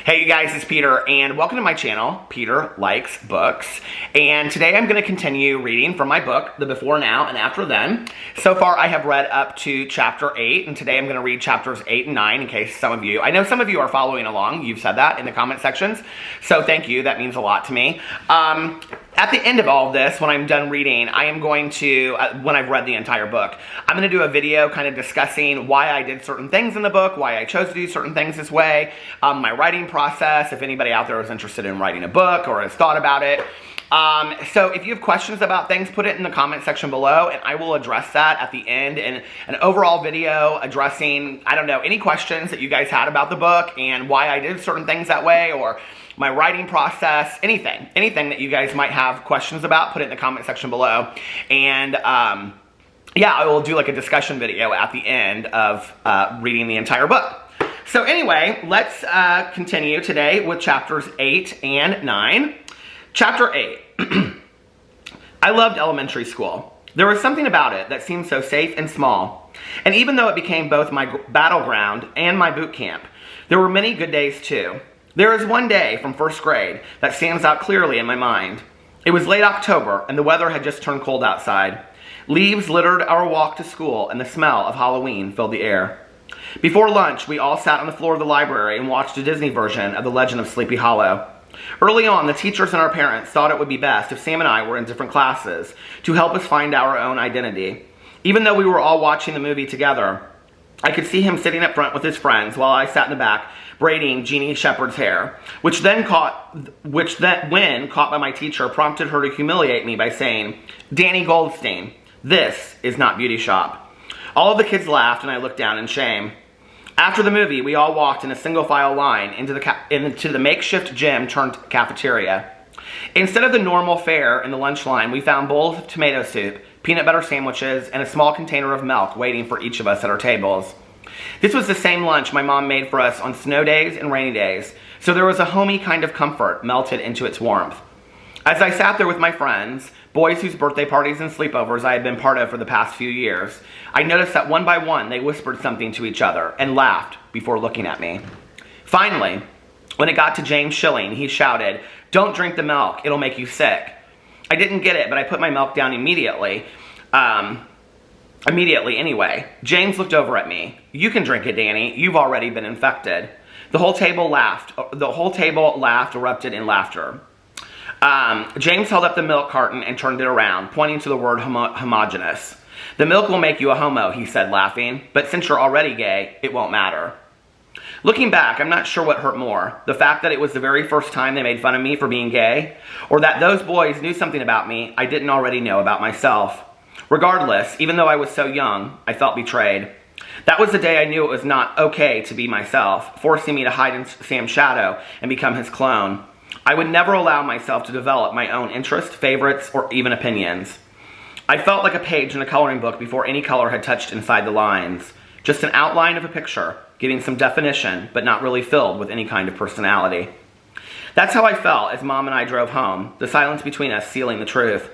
Hey you guys, it's Peter, and welcome to my channel, Peter Likes Books. And today I'm going to continue reading from my book, The Before Now and After Then. So far I have read up to chapter 8, and today I'm going to read chapters 8 and 9 in case some of you, I know some of you are following along, you've said that in the comment sections, so thank you, that means a lot to me. At the end of all of this, when I'm done reading, I am going to, when I've read the entire book, I'm going to do a video kind of discussing why I did certain things in the book, why I chose to do certain things this way, my writing process, if anybody out there is interested in writing a book or has thought about it. So if you have questions about things, put it in the comment section below, and I will address that at the end in an overall video addressing, I don't know, any questions that you guys had about the book and why I did certain things that way, or my writing process, anything that you guys might have questions about, put it in the comment section below. And yeah, I will do like a discussion video at the end of reading the entire book. So anyway, let's continue today with chapters 8 and 9. Chapter 8. I loved elementary school. There was something about it that seemed so safe and small. And even though it became both my battleground and my boot camp, there were many good days too. There is one day from first grade that stands out clearly in my mind. It was late October and the weather had just turned cold outside. Leaves littered our walk to school and the smell of Halloween filled the air. Before lunch, we all sat on the floor of the library and watched a Disney version of The Legend of Sleepy Hollow. Early on, the teachers and our parents thought it would be best if Sam and I were in different classes to help us find our own identity. Even though we were all watching the movie together, I could see him sitting up front with his friends while I sat in the back braiding Jeannie Shepherd's hair, which when caught by my teacher, prompted her to humiliate me by saying, "Danny Goldstein, this is not beauty shop." All of the kids laughed and I looked down in shame. After the movie, we all walked in a single file line into the makeshift gym turned cafeteria. Instead of the normal fare in the lunch line, we found bowls of tomato soup, peanut butter sandwiches, and a small container of milk waiting for each of us at our tables. This was the same lunch my mom made for us on snow days and rainy days, so there was a homey kind of comfort melted into its warmth. As I sat there with my friends, boys whose birthday parties and sleepovers I had been part of for the past few years, I noticed that one by one they whispered something to each other and laughed before looking at me. Finally, when it got to James Schilling, he shouted, "Don't drink the milk, it'll make you sick." I didn't get it, but I put my milk down immediately. Anyway. James looked over at me. "You can drink it, Danny. You've already been infected." The whole table laughed, erupted in laughter. James held up the milk carton and turned it around, pointing to the word homogenous. "The milk will make you a homo," he said, laughing, "but since you're already gay, it won't matter." Looking back, I'm not sure what hurt more, the fact that it was the very first time they made fun of me for being gay, or that those boys knew something about me I didn't already know about myself. Regardless, even though I was so young, I felt betrayed. That was the day I knew it was not okay to be myself, forcing me to hide in Sam's shadow and become his clone. I would never allow myself to develop my own interests, favorites, or even opinions. I felt like a page in a coloring book before any color had touched inside the lines. Just an outline of a picture, giving some definition, but not really filled with any kind of personality. That's how I felt as Mom and I drove home, the silence between us sealing the truth.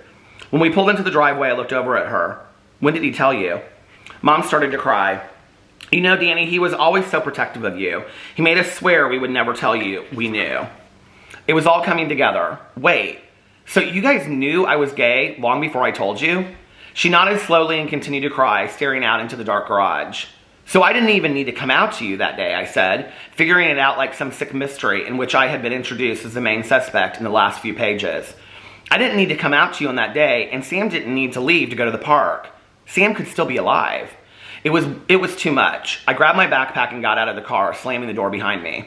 When we pulled into the driveway, I looked over at her. "When did he tell you?" Mom started to cry. "You know, Danny, he was always so protective of you. He made us swear we would never tell you we knew." It was all coming together. "Wait, so you guys knew I was gay long before I told you?" She nodded slowly and continued to cry, staring out into the dark garage. "So I didn't even need to come out to you that day," I said, figuring it out like some sick mystery in which I had been introduced as the main suspect in the last few pages. "I didn't need to come out to you on that day, and Sam didn't need to leave to go to the park. Sam could still be alive." It was too much. I grabbed my backpack and got out of the car, slamming the door behind me.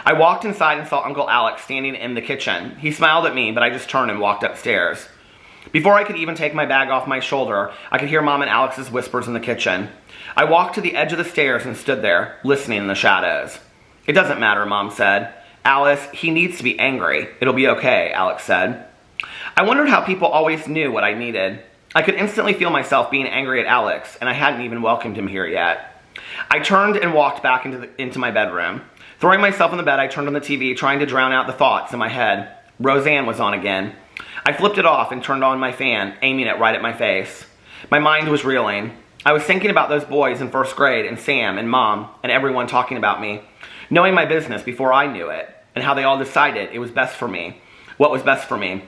I walked inside and saw Uncle Alex standing in the kitchen. He smiled at me, but I just turned and walked upstairs. Before I could even take my bag off my shoulder, I could hear Mom and Alex's whispers in the kitchen. I walked to the edge of the stairs and stood there, listening in the shadows. "It doesn't matter," Mom said. "Alice, he needs to be angry. It'll be okay," Alex said. I wondered how people always knew what I needed. I could instantly feel myself being angry at Alex, and I hadn't even welcomed him here yet. I turned and walked back into my bedroom. Throwing myself on the bed, I turned on the TV, trying to drown out the thoughts in my head. Roseanne was on again. I flipped it off and turned on my fan, aiming it right at my face. My mind was reeling. I was thinking about those boys in first grade, and Sam, and Mom, and everyone talking about me, knowing my business before I knew it. and how they all decided it was best for me, what was best for me,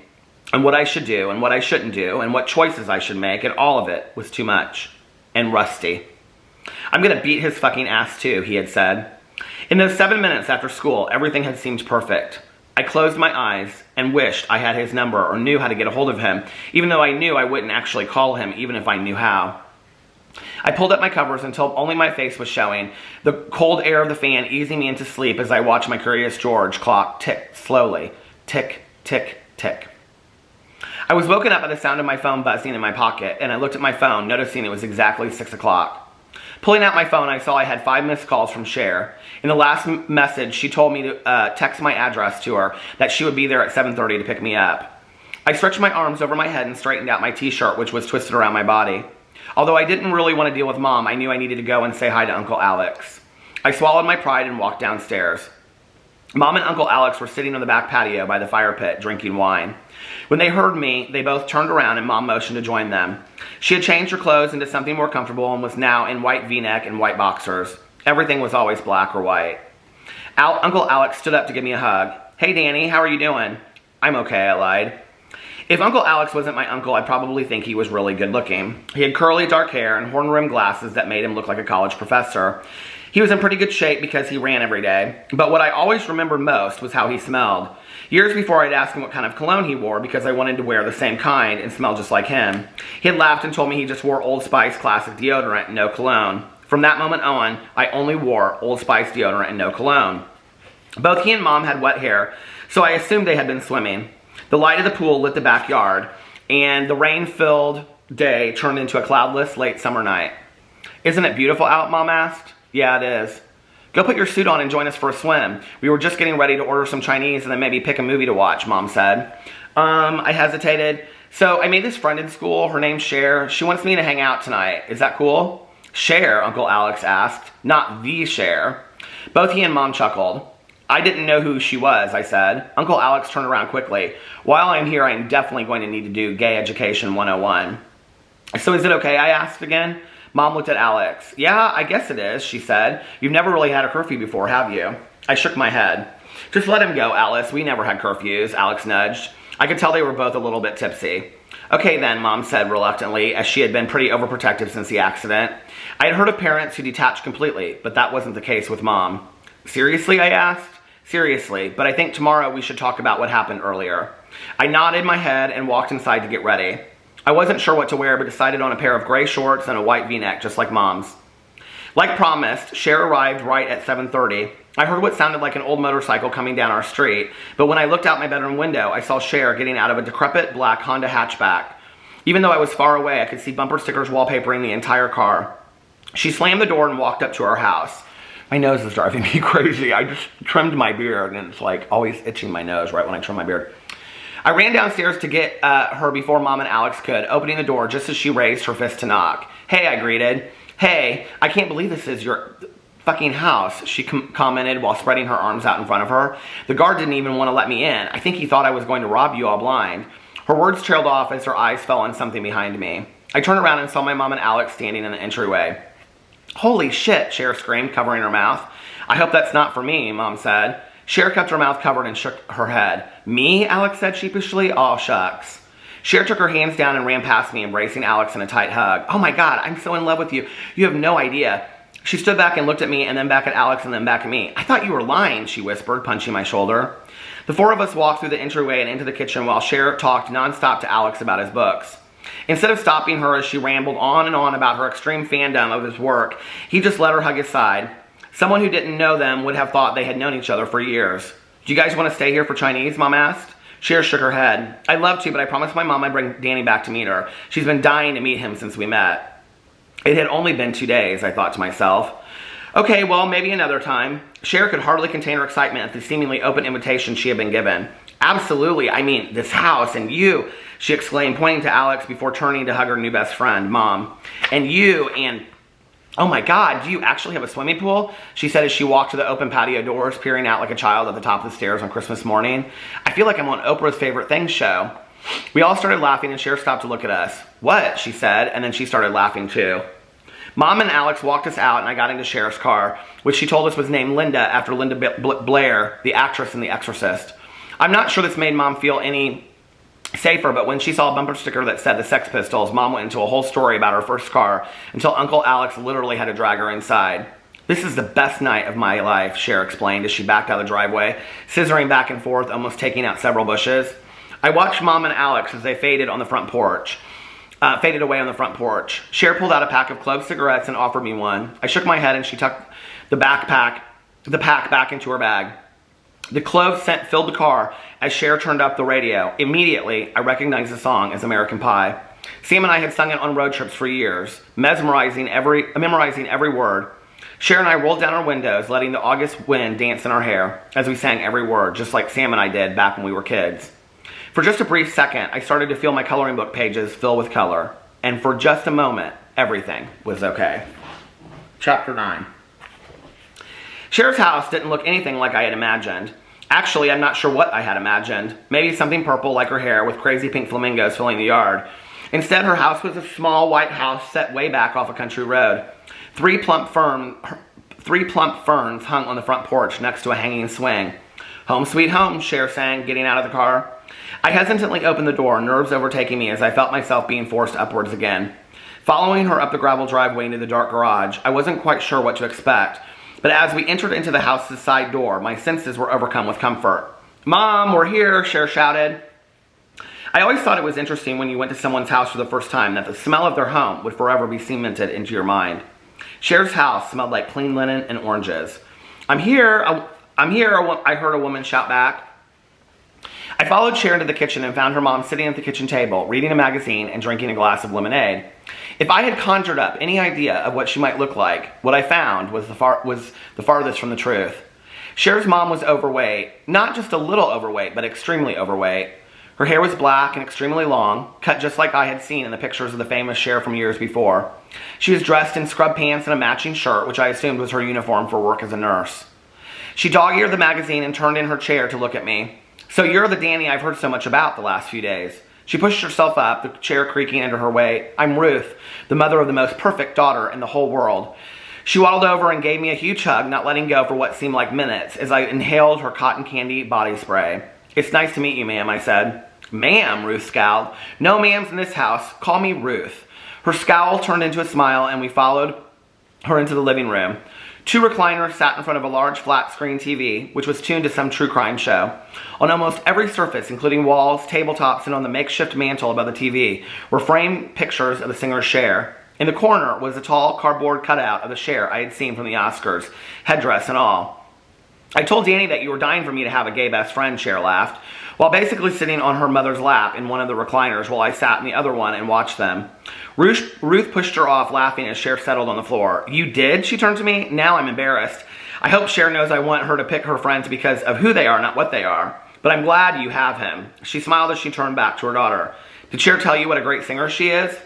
and what I should do and what I shouldn't do and what choices I should make, and all of it was too much. And Rusty. I'm gonna beat his fucking ass too, he had said. In those 7 minutes after school, everything had seemed perfect. I closed my eyes and wished I had his number or knew how to get a hold of him, even though I knew I wouldn't actually call him even if I knew how. I pulled up my covers until only my face was showing, the cold air of the fan easing me into sleep as I watched my Curious George clock tick slowly. Tick, tick, tick. I was woken up by the sound of my phone buzzing in my pocket, and I looked at my phone, noticing it was exactly 6 o'clock. Pulling out my phone, I saw I had 5 missed calls from Cher. In the last message, she told me to text my address to her, that she would be there at 7:30 to pick me up. I stretched my arms over my head and straightened out my t-shirt, which was twisted around my body. Although I didn't really want to deal with Mom, I knew I needed to go and say hi to Uncle Alex. I swallowed my pride and walked downstairs. Mom and Uncle Alex were sitting on the back patio by the fire pit, drinking wine. When they heard me, they both turned around and Mom motioned to join them. She had changed her clothes into something more comfortable and was now in white v-neck and white boxers. Everything was always black or white. Uncle Alex stood up to give me a hug. "Hey Danny, how are you doing?" "I'm okay," I lied. If Uncle Alex wasn't my uncle, I'd probably think he was really good looking. He had curly dark hair and horn-rimmed glasses that made him look like a college professor. He was in pretty good shape because he ran every day, but what I always remembered most was how he smelled. Years before, I'd asked him what kind of cologne he wore because I wanted to wear the same kind and smell just like him. He had laughed and told me he just wore Old Spice classic deodorant and no cologne. From that moment on, I only wore Old Spice deodorant and no cologne. Both he and Mom had wet hair, so I assumed they had been swimming. The light of the pool lit the backyard, and the rain-filled day turned into a cloudless late summer night. "Isn't it beautiful out?" Mom asked. "Yeah, it is." "Go put your suit on and join us for a swim. We were just getting ready to order some Chinese and then maybe pick a movie to watch," Mom said. I hesitated. "So I made this friend in school. Her name's Cher. She wants me to hang out tonight. Is that cool?" "Cher?" Uncle Alex asked. "Not the Cher." Both he and Mom chuckled. "I didn't know who she was," I said. Uncle Alex turned around quickly. "While I'm here, I'm definitely going to need to do Gay Education 101. "So is it okay?" I asked again. Mom looked at Alex. "Yeah, I guess it is," she said. "You've never really had a curfew before, have you?" I shook my head. "Just let him go, Alice. We never had curfews," Alex nudged. I could tell they were both a little bit tipsy. "Okay then," Mom said reluctantly, as she had been pretty overprotective since the accident. I had heard of parents who detached completely, but that wasn't the case with Mom. "Seriously?" I asked. "Seriously, but I think tomorrow we should talk about what happened earlier." I nodded my head and walked inside to get ready. I wasn't sure what to wear, but decided on a pair of gray shorts and a white v-neck, just like Mom's. Like promised, Cher arrived right at 7:30. I heard what sounded like an old motorcycle coming down our street, but when I looked out my bedroom window, I saw Cher getting out of a decrepit black Honda hatchback. Even though I was far away, I could see bumper stickers wallpapering the entire car. She slammed the door and walked up to our house. My nose is driving me crazy. I just trimmed my beard, and it's like always itching my nose right when I trim my beard. I ran downstairs to get her before Mom and Alex could, opening the door just as she raised her fist to knock. "Hey," I greeted. "Hey, I can't believe this is your fucking house," she commented while spreading her arms out in front of her. "The guard didn't even want to let me in. I think he thought I was going to rob you all blind." Her words trailed off as her eyes fell on something behind me. I turned around and saw my mom and Alex standing in the entryway. "Holy shit," Cher screamed, covering her mouth. "I hope that's not for me," Mom said. Cher kept her mouth covered and shook her head. "Me?" Alex said sheepishly. "Aw, shucks." Cher took her hands down and ran past me, embracing Alex in a tight hug. "Oh my God, I'm so in love with you. You have no idea." She stood back and looked at me, and then back at Alex, and then back at me. "I thought you were lying," she whispered, punching my shoulder. The four of us walked through the entryway and into the kitchen while Cher talked nonstop to Alex about his books. Instead of stopping her as she rambled on and on about her extreme fandom of his work, he just let her hug his side. Someone who didn't know them would have thought they had known each other for years. "Do you guys want to stay here for Chinese?" Mom asked. Cher shook her head. "I'd love to, but I promised my mom I'd bring Danny back to meet her. She's been dying to meet him since we met." It had only been 2 days, I thought to myself. Okay, well, maybe another time. Cher could hardly contain her excitement at the seemingly open invitation she had been given. "Absolutely, I mean, this house and you," she exclaimed, pointing to Alex before turning to hug her new best friend, Mom. "And you, and... oh my God, do you actually have a swimming pool?" she said as she walked to the open patio doors, peering out like a child at the top of the stairs on Christmas morning. "I feel like I'm on Oprah's Favorite Things show." We all started laughing and Cher stopped to look at us. "What?" she said, and then she started laughing too. Mom and Alex walked us out, and I got into Cher's car, which she told us was named Linda after Linda Blair, the actress in The Exorcist. I'm not sure this made Mom feel any safer, but when she saw a bumper sticker that said the Sex Pistols, Mom went into a whole story about her first car until Uncle Alex literally had to drag her inside. This is the best night of my life, Cher explained as she backed out of the driveway, scissoring back and forth, almost taking out several bushes. I watched Mom and Alex as they faded away on the front porch. Cher pulled out a pack of clove cigarettes and offered me one. I shook my head and she tucked the pack back into her bag. The clove scent filled the car as Cher turned up the radio. Immediately, I recognized the song as American Pie. Sam and I had sung it on road trips for years, memorizing every word. Cher and I rolled down our windows, letting the August wind dance in our hair as we sang every word, just like Sam and I did back when we were kids. For just a brief second, I started to feel my coloring book pages fill with color. And for just a moment, everything was okay. Chapter 9. Cher's house didn't look anything like I had imagined. Actually, I'm not sure what I had imagined. Maybe something purple like her hair with crazy pink flamingos filling the yard. Instead, her house was a small white house set way back off a country road. Three plump ferns hung on the front porch next to a hanging swing. Home sweet home, Cher sang, getting out of the car. I hesitantly opened the door, nerves overtaking me as I felt myself being forced upwards again. Following her up the gravel driveway into the dark garage, I wasn't quite sure what to expect, but as we entered into the house's side door, my senses were overcome with comfort. "Mom, we're here," Cher shouted. I always thought it was interesting when you went to someone's house for the first time that the smell of their home would forever be cemented into your mind. Cher's house smelled like clean linen and oranges. I'm here, I heard a woman shout back. I followed Cher into the kitchen and found her mom sitting at the kitchen table, reading a magazine and drinking a glass of lemonade. If I had conjured up any idea of what she might look like, what I found was the farthest from the truth. Cher's mom was overweight, not just a little overweight, but extremely overweight. Her hair was black and extremely long, cut just like I had seen in the pictures of the famous Cher from years before. She was dressed in scrub pants and a matching shirt, which I assumed was her uniform for work as a nurse. She dog-eared the magazine and turned in her chair to look at me. "So you're the Danny I've heard so much about the last few days." She pushed herself up, the chair creaking under her weight. "I'm Ruth, the mother of the most perfect daughter in the whole world." She waddled over and gave me a huge hug, not letting go for what seemed like minutes, as I inhaled her cotton candy body spray. "It's nice to meet you, ma'am," I said. "Ma'am," Ruth scowled. "No ma'ams in this house. Call me Ruth." Her scowl turned into a smile, and we followed her into the living room. Two recliners sat in front of a large flat-screen TV, which was tuned to some true crime show. On almost every surface, including walls, tabletops, and on the makeshift mantle above the TV, were framed pictures of the singer Cher. In the corner was a tall cardboard cutout of the Cher I had seen from the Oscars, headdress and all. "I told Danny that you were dying for me to have a gay best friend," Cher laughed, while basically sitting on her mother's lap in one of the recliners while I sat in the other one and watched them. Ruth pushed her off, laughing as Cher settled on the floor. "You did?" She turned to me. "Now I'm embarrassed. I hope Cher knows I want her to pick her friends because of who they are, not what they are. But I'm glad you have him." She smiled as she turned back to her daughter. "Did Cher tell you what a great singer she is?"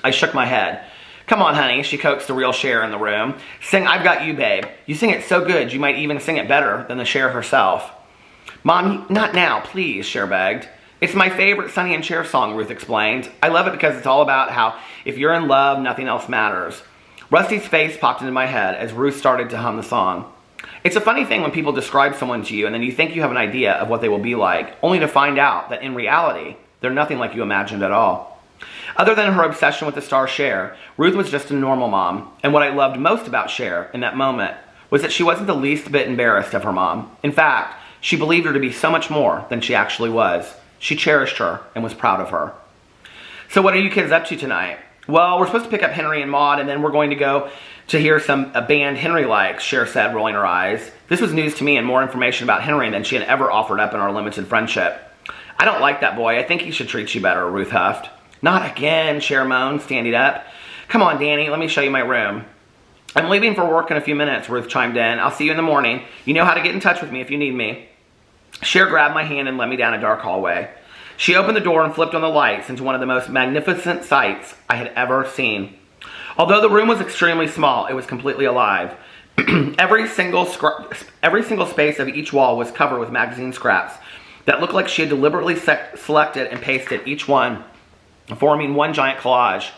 I shook my head. "Come on, honey," she coaxed the real Cher in the room. "Sing I've Got You, Babe. You sing it so good you might even sing it better than the Cher herself." "Mom, not now, please," Cher begged. "It's my favorite Sonny and Cher song," Ruth explained. "I love it because it's all about how if you're in love, nothing else matters." Rusty's face popped into my head as Ruth started to hum the song. It's a funny thing when people describe someone to you and then you think you have an idea of what they will be like, only to find out that in reality, they're nothing like you imagined at all. Other than her obsession with the star Cher, Ruth was just a normal mom, and what I loved most about Cher in that moment was that she wasn't the least bit embarrassed of her mom. In fact, she believed her to be so much more than she actually was. She cherished her and was proud of her. "So what are you kids up to tonight?" "Well, we're supposed to pick up Henry and Maude, and then we're going to go to hear a band Henry likes," Cher said, rolling her eyes. This was news to me and more information about Henry than she had ever offered up in our limited friendship. "I don't like that boy. I think he should treat you better," Ruth huffed. "Not again," Cher moaned, standing up. "Come on, Danny, let me show you my room." "I'm leaving for work in a few minutes," Ruth chimed in. "I'll see you in the morning. You know how to get in touch with me if you need me." Cher grabbed my hand and led me down a dark hallway. She opened the door and flipped on the lights into one of the most magnificent sights I had ever seen. Although the room was extremely small, it was completely alive. Every single space of each wall was covered with magazine scraps that looked like she had deliberately selected and pasted each one, forming one giant collage.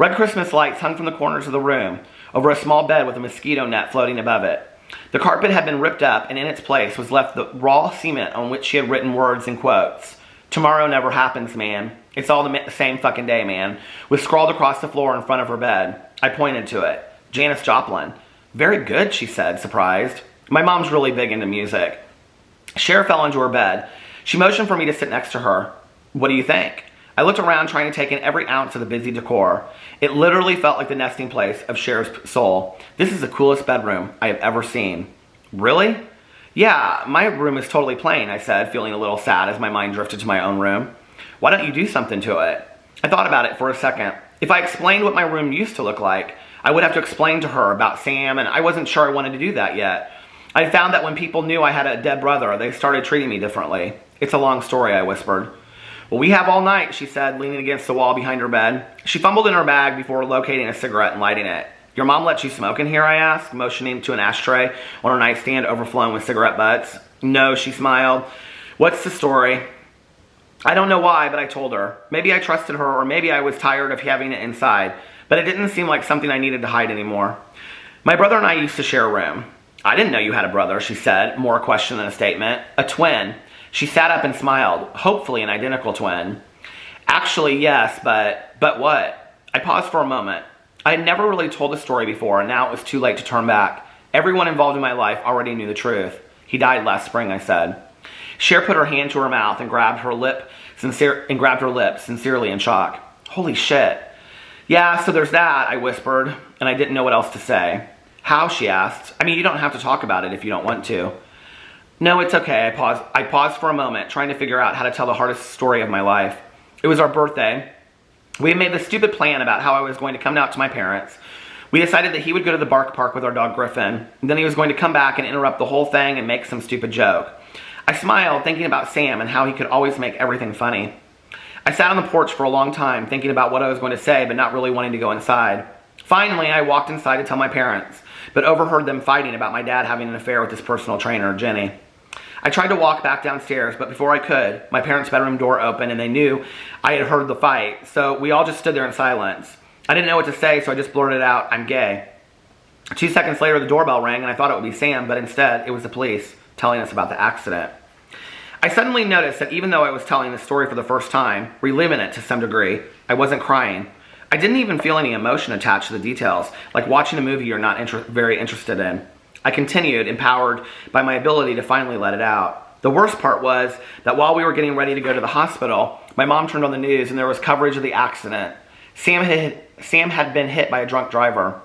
Red Christmas lights hung from the corners of the room, over a small bed with a mosquito net floating above it. The carpet had been ripped up, and in its place was left the raw cement on which she had written words and quotes. "Tomorrow never happens, man. It's all the same fucking day, man," was scrawled across the floor in front of her bed. I pointed to it. "Janis Joplin." "Very good," she said, surprised. My mom's really big into music. Cher fell into her bed. She motioned for me to sit next to her. "What do you think?" I looked around, trying to take in every ounce of the busy decor. It literally felt like the nesting place of Cher's soul. "This is the coolest bedroom I have ever seen." "Really?" "Yeah, my room is totally plain," I said, feeling a little sad as my mind drifted to my own room. "Why don't you do something to it?" I thought about it for a second. If I explained what my room used to look like, I would have to explain to her about Sam, and I wasn't sure I wanted to do that yet. I found that when people knew I had a dead brother, they started treating me differently. "It's a long story," I whispered. "Well, we have all night," she said, leaning against the wall behind her bed. She fumbled in her bag before locating a cigarette and lighting it. "Your mom lets you smoke in here?" I asked, motioning to an ashtray on her nightstand overflowing with cigarette butts. "No," she smiled. "What's the story?" I don't know why, but I told her. Maybe I trusted her, or maybe I was tired of having it inside, but it didn't seem like something I needed to hide anymore. "My brother and I used to share a room." "I didn't know you had a brother," she said, more a question than a statement. "A twin." She sat up and smiled, hopefully an identical twin. "Actually, yes, but what?" I paused for a moment. I had never really told the story before, and now it was too late to turn back. Everyone involved in my life already knew the truth. "He died last spring," I said. Cher put her hand to her mouth and grabbed her lips, sincerely in shock. "Holy shit." "Yeah, so there's that," I whispered, and I didn't know what else to say. "How?" she asked. "I mean, you don't have to talk about it if you don't want to." "No, it's okay." I paused for a moment, trying to figure out how to tell the hardest story of my life. It was our birthday. We had made this stupid plan about how I was going to come out to my parents. We decided that he would go to the park with our dog Griffin, and then he was going to come back and interrupt the whole thing and make some stupid joke. I smiled, thinking about Sam and how he could always make everything funny. I sat on the porch for a long time, thinking about what I was going to say, but not really wanting to go inside. Finally, I walked inside to tell my parents, but overheard them fighting about my dad having an affair with his personal trainer, Jenny. I tried to walk back downstairs, but before I could, my parents' bedroom door opened and they knew I had heard the fight, so we all just stood there in silence. I didn't know what to say, so I just blurted out, "I'm gay." 2 seconds later, the doorbell rang and I thought it would be Sam, but instead, it was the police telling us about the accident. I suddenly noticed that even though I was telling the story for the first time, reliving it to some degree, I wasn't crying. I didn't even feel any emotion attached to the details, like watching a movie you're not very interested in. I continued, empowered by my ability to finally let it out. The worst part was that while we were getting ready to go to the hospital, my mom turned on the news and there was coverage of the accident. Sam had been hit by a drunk driver.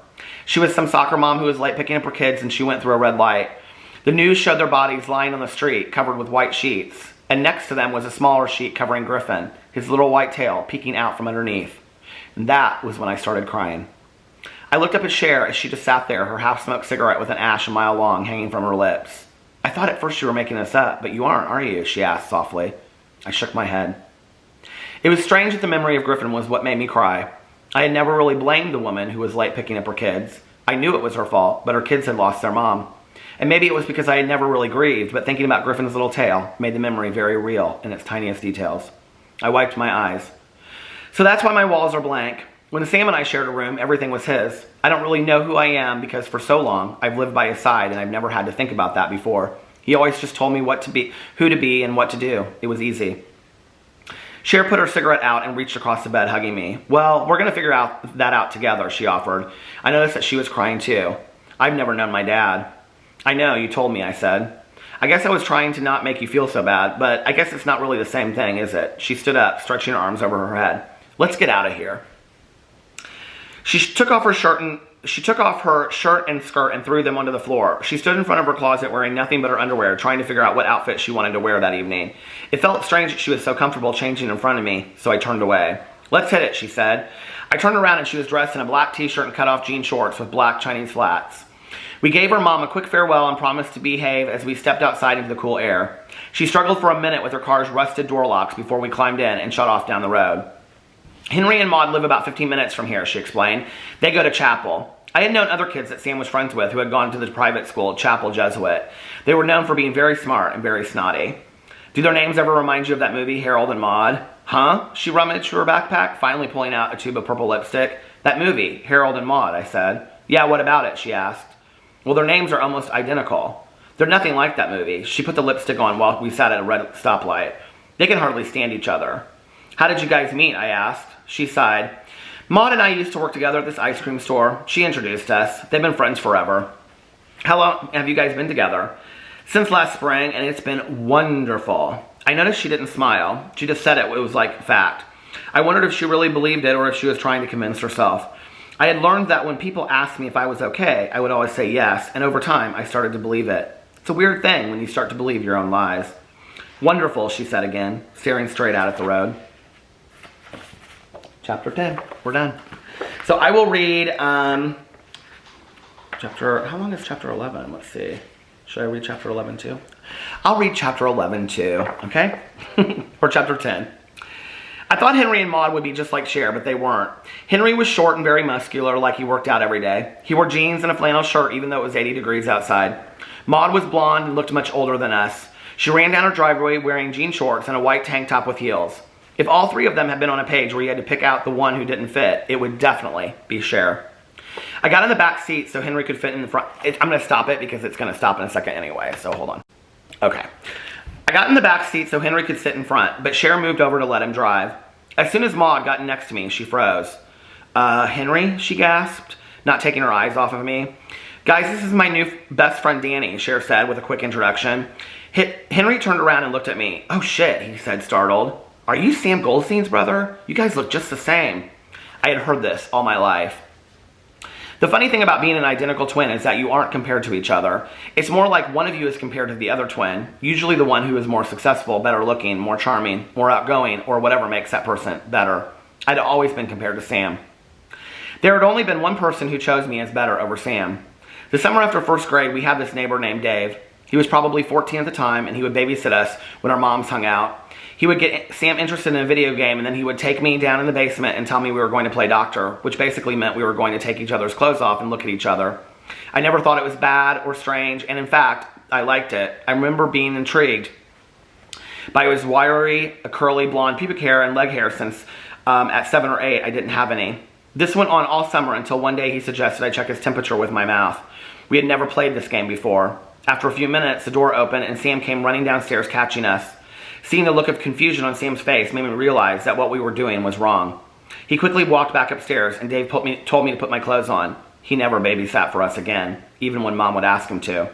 She was some soccer mom who was late picking up her kids and she went through a red light. The news showed their bodies lying on the street, covered with white sheets, and next to them was a smaller sheet covering Griffin, his little white tail peeking out from underneath. And that was when I started crying. I looked up at Cher as she just sat there, her half-smoked cigarette with an ash a mile long hanging from her lips. "I thought at first you were making this up, but you aren't, are you?" she asked softly. I shook my head. It was strange that the memory of Griffin was what made me cry. I had never really blamed the woman who was late picking up her kids. I knew it was her fault, but her kids had lost their mom. And maybe it was because I had never really grieved, but thinking about Griffin's little tail made the memory very real in its tiniest details. I wiped my eyes. So that's why my walls are blank. When Sam and I shared a room, everything was his. I don't really know who I am because for so long, I've lived by his side and I've never had to think about that before. He always just told me what to be, who to be, and what to do. It was easy. Cher put her cigarette out and reached across the bed, hugging me. "Well, we're going to figure that out together," she offered. I noticed that she was crying too. "I've never known my dad." "I know, you told me," I said. "I guess I was trying to not make you feel so bad, but I guess it's not really the same thing, is it?" She stood up, stretching her arms over her head. "Let's get out of here." She took off her shirt and skirt and threw them onto the floor. She stood in front of her closet wearing nothing but her underwear, trying to figure out what outfit she wanted to wear that evening. It felt strange that she was so comfortable changing in front of me, so I turned away. "Let's hit it," she said. I turned around and she was dressed in a black t-shirt and cut-off jean shorts with black Chinese flats. We gave her mom a quick farewell and promised to behave as we stepped outside into the cool air. She struggled for a minute with her car's rusted door locks before we climbed in and shut off down the road. "Henry and Maude live about 15 minutes from here," she explained. "They go to chapel." I had known other kids that Sam was friends with who had gone to the private school, Chapel Jesuit. They were known for being very smart and very snotty. "Do their names ever remind you of that movie, Harold and Maude?" "Huh?" She rummaged through her backpack, finally pulling out a tube of purple lipstick. That movie, Harold and Maude, I said. Yeah, what about it, she asked. Well, their names are almost identical. They're nothing like that movie. She put the lipstick on while we sat at a red stoplight. They can hardly stand each other. How did you guys meet, I asked. She sighed. Maude and I used to work together at this ice cream store. She introduced us. They've been friends forever. How long have you guys been together? Since last spring, and it's been wonderful. I noticed she didn't smile. She just said it was like fact. I wondered if she really believed it or if she was trying to convince herself. I had learned that when people asked me if I was okay, I would always say yes, and over time, I started to believe it. It's a weird thing when you start to believe your own lies. Wonderful, she said again, staring straight out at the road. Chapter 10. We're done. So I will read how long is chapter 11? Let's see. Should I read chapter 11 too? I'll read chapter 11 too, okay? Or chapter 10. I thought Henry and Maude would be just like Cher, but they weren't. Henry was short and very muscular, like he worked out every day. He wore jeans and a flannel shirt even though it was 80 degrees outside. Maude was blonde and looked much older than us. She ran down her driveway wearing jean shorts and a white tank top with heels. If all three of them had been on a page where you had to pick out the one who didn't fit, it would definitely be Cher. I got in the back seat so Henry could fit in the front. I'm going to stop it because it's going to stop in a second anyway, so hold on. Okay. I got in the back seat so Henry could sit in front, but Cher moved over to let him drive. As soon as Maude got next to me, she froze. Henry, she gasped, not taking her eyes off of me. Guys, this is my new best friend Danny, Cher said with a quick introduction. Henry turned around and looked at me. Oh shit, he said, startled. Are you Sam Goldstein's brother? You guys look just the same. I had heard this all my life. The funny thing about being an identical twin is that you aren't compared to each other. It's more like one of you is compared to the other twin, usually the one who is more successful, better looking, more charming, more outgoing, or whatever makes that person better. I'd always been compared to Sam. There had only been one person who chose me as better over Sam. The summer after first grade, we had this neighbor named Dave. He was probably 14 at the time, and he would babysit us when our moms hung out. He would get Sam interested in a video game, and then he would take me down in the basement and tell me we were going to play doctor, which basically meant we were going to take each other's clothes off and look at each other. I never thought it was bad or strange, and in fact, I liked it. I remember being intrigued by his wiry, curly blonde pubic hair and leg hair since at 7 or 8 I didn't have any. This went on all summer until one day he suggested I check his temperature with my mouth. We had never played this game before. After a few minutes, the door opened and Sam came running downstairs catching us. Seeing the look of confusion on Sam's face made me realize that what we were doing was wrong. He quickly walked back upstairs and Dave told me to put my clothes on. He never babysat for us again, even when Mom would ask him to.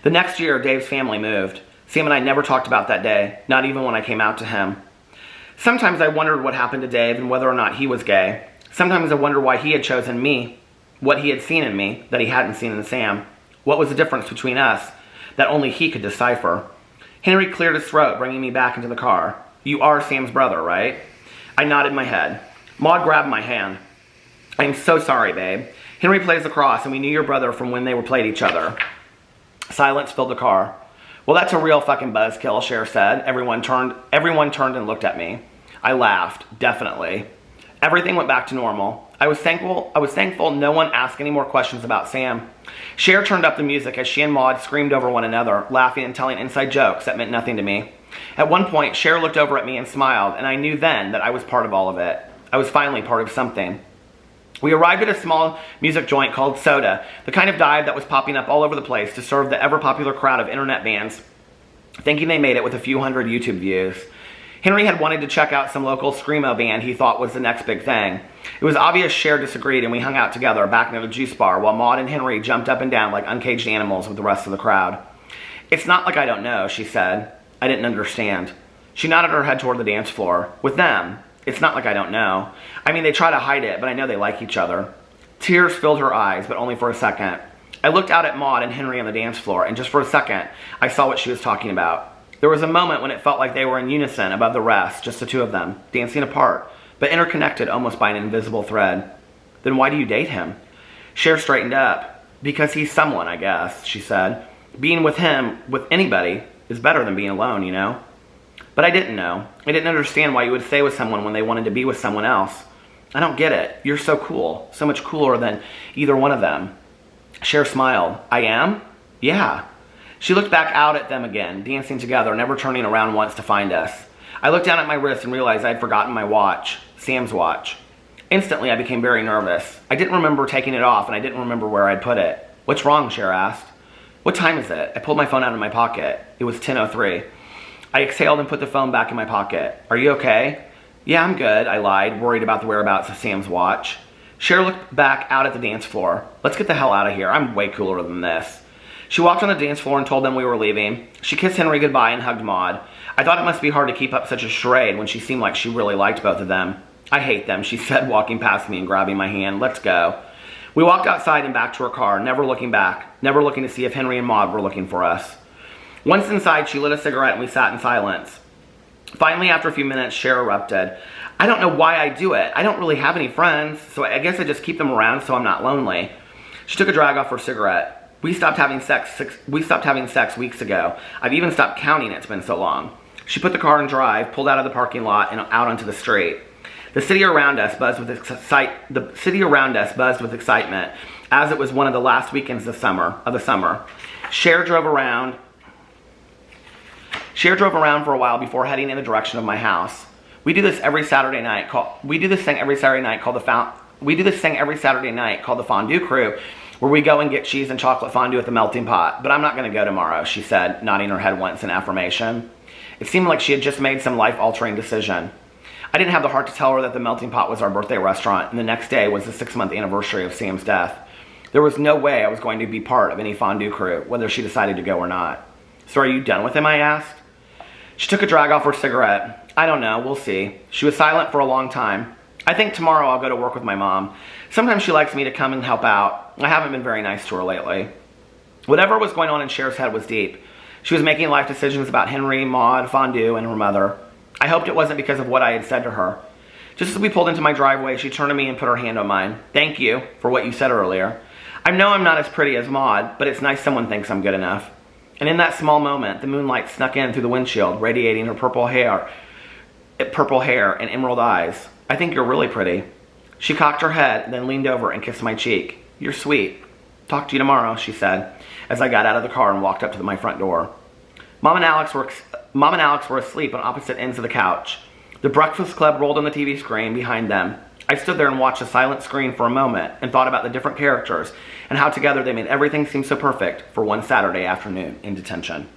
The next year, Dave's family moved. Sam and I never talked about that day, not even when I came out to him. Sometimes I wondered what happened to Dave and whether or not he was gay. Sometimes I wondered why he had chosen me, what he had seen in me that he hadn't seen in Sam. What was the difference between us that only he could decipher? Henry cleared his throat, bringing me back into the car. You are Sam's brother, right? I nodded my head. Maude grabbed my hand. I am so sorry, babe. Henry plays lacrosse, and we knew your brother from when they were played each other. Silence filled the car. Well, that's a real fucking buzzkill, Cher said. Everyone turned and looked at me. I laughed, definitely. Everything went back to normal. I was thankful no one asked any more questions about Sam. Cher turned up the music as she and Maude screamed over one another, laughing and telling inside jokes that meant nothing to me. At one point, Cher looked over at me and smiled, and I knew then that I was part of all of it. I was finally part of something. We arrived at a small music joint called Soda, the kind of dive that was popping up all over the place to serve the ever-popular crowd of internet bands, thinking they made it with a few hundred YouTube views. Henry had wanted to check out some local screamo band he thought was the next big thing. It was obvious Cher disagreed, and we hung out together back near the juice bar while Maude and Henry jumped up and down like uncaged animals with the rest of the crowd. It's not like I don't know, she said. I didn't understand. She nodded her head toward the dance floor. With them, it's not like I don't know. I mean, they try to hide it, but I know they like each other. Tears filled her eyes, but only for a second. I looked out at Maude and Henry on the dance floor, and just for a second, I saw what she was talking about. There was a moment when it felt like they were in unison above the rest, just the two of them, dancing apart, but interconnected almost by an invisible thread. Then why do you date him? Cher straightened up. Because he's someone, I guess, she said. Being with him, with anybody, is better than being alone, you know? But I didn't know. I didn't understand why you would stay with someone when they wanted to be with someone else. I don't get it. You're so cool. So much cooler than either one of them. Cher smiled. I am? Yeah. She looked back out at them again, dancing together, never turning around once to find us. I looked down at my wrist and realized I had forgotten my watch, Sam's watch. Instantly, I became very nervous. I didn't remember taking it off, and I didn't remember where I'd put it. What's wrong? Cher asked. What time is it? I pulled my phone out of my pocket. It was 10:03. I exhaled and put the phone back in my pocket. Are you okay? Yeah, I'm good, I lied, worried about the whereabouts of Sam's watch. Cher looked back out at the dance floor. Let's get the hell out of here. I'm way cooler than this. She walked on the dance floor and told them we were leaving. She kissed Henry goodbye and hugged Maude. I thought it must be hard to keep up such a charade when she seemed like she really liked both of them. I hate them, she said, walking past me and grabbing my hand. Let's go. We walked outside and back to her car, never looking back, never looking to see if Henry and Maude were looking for us. Once inside, she lit a cigarette and we sat in silence. Finally, after a few minutes, Cher erupted. I don't know why I do it. I don't really have any friends, so I guess I just keep them around so I'm not lonely. She took a drag off her cigarette. We stopped having sex weeks ago. I've even stopped counting, it's been so long. She put the car in drive, pulled out of the parking lot and out onto the street. The city around us buzzed with excitement, as it was one of the last weekends of the summer. Cher drove around for a while before heading in the direction of my house. We do this thing every Saturday night called the Fondue Crew, where we go and get cheese and chocolate fondue at the melting pot. But I'm not going to go tomorrow, she said, nodding her head once in affirmation. It seemed like she had just made some life-altering decision. I didn't have the heart to tell her that the melting pot was our birthday restaurant, and the next day was the 6-month anniversary of Sam's death. There was no way I was going to be part of any fondue crew, whether she decided to go or not. So are you done with him, I asked. She took a drag off her cigarette. I don't know, we'll see. She was silent for a long time. I think tomorrow I'll go to work with my mom. Sometimes she likes me to come and help out. I haven't been very nice to her lately. Whatever was going on in Cher's head was deep. She was making life decisions about Henry, Maude, fondue, and her mother. I hoped it wasn't because of what I had said to her. Just as we pulled into my driveway, she turned to me and put her hand on mine. Thank you for what you said earlier. I know I'm not as pretty as Maude, but it's nice someone thinks I'm good enough. And in that small moment, the moonlight snuck in through the windshield, radiating her purple hair and emerald eyes. I think you're really pretty. She cocked her head and then leaned over and kissed my cheek. You're sweet. Talk to you tomorrow, she said, as I got out of the car and walked up to my front door. Mom and Alex were asleep on opposite ends of the couch. The Breakfast Club rolled on the TV screen behind them. I stood there and watched the silent screen for a moment and thought about the different characters and how together they made everything seem so perfect for one Saturday afternoon in detention.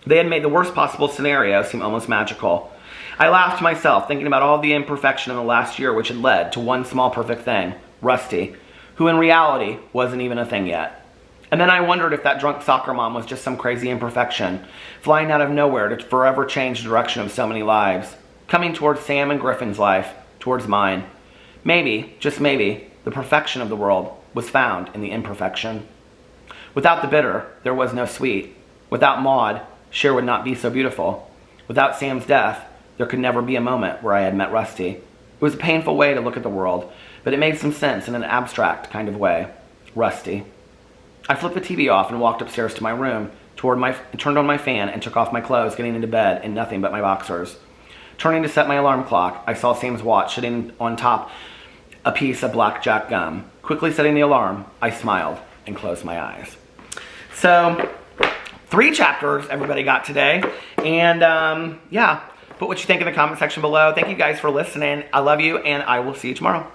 They had made the worst possible scenario seem almost magical. I laughed to myself, thinking about all the imperfection in the last year which had led to one small perfect thing, Rusty, who in reality wasn't even a thing yet. And then I wondered if that drunk soccer mom was just some crazy imperfection, flying out of nowhere to forever change the direction of so many lives, coming towards Sam and Griffin's life, towards mine. Maybe, just maybe, the perfection of the world was found in the imperfection. Without the bitter, there was no sweet. Without Maude, Cher would not be so beautiful. Without Sam's death, there could never be a moment where I had met Rusty. It was a painful way to look at the world, but it made some sense in an abstract kind of way. Rusty. I flipped the TV off and walked upstairs to my room, turned on my fan and took off my clothes, getting into bed in nothing but my boxers. Turning to set my alarm clock, I saw Sam's watch sitting on top a piece of blackjack gum. Quickly setting the alarm, I smiled and closed my eyes. So, 3 chapters everybody got today. And yeah, put what you think in the comment section below. Thank you guys for listening. I love you and I will see you tomorrow.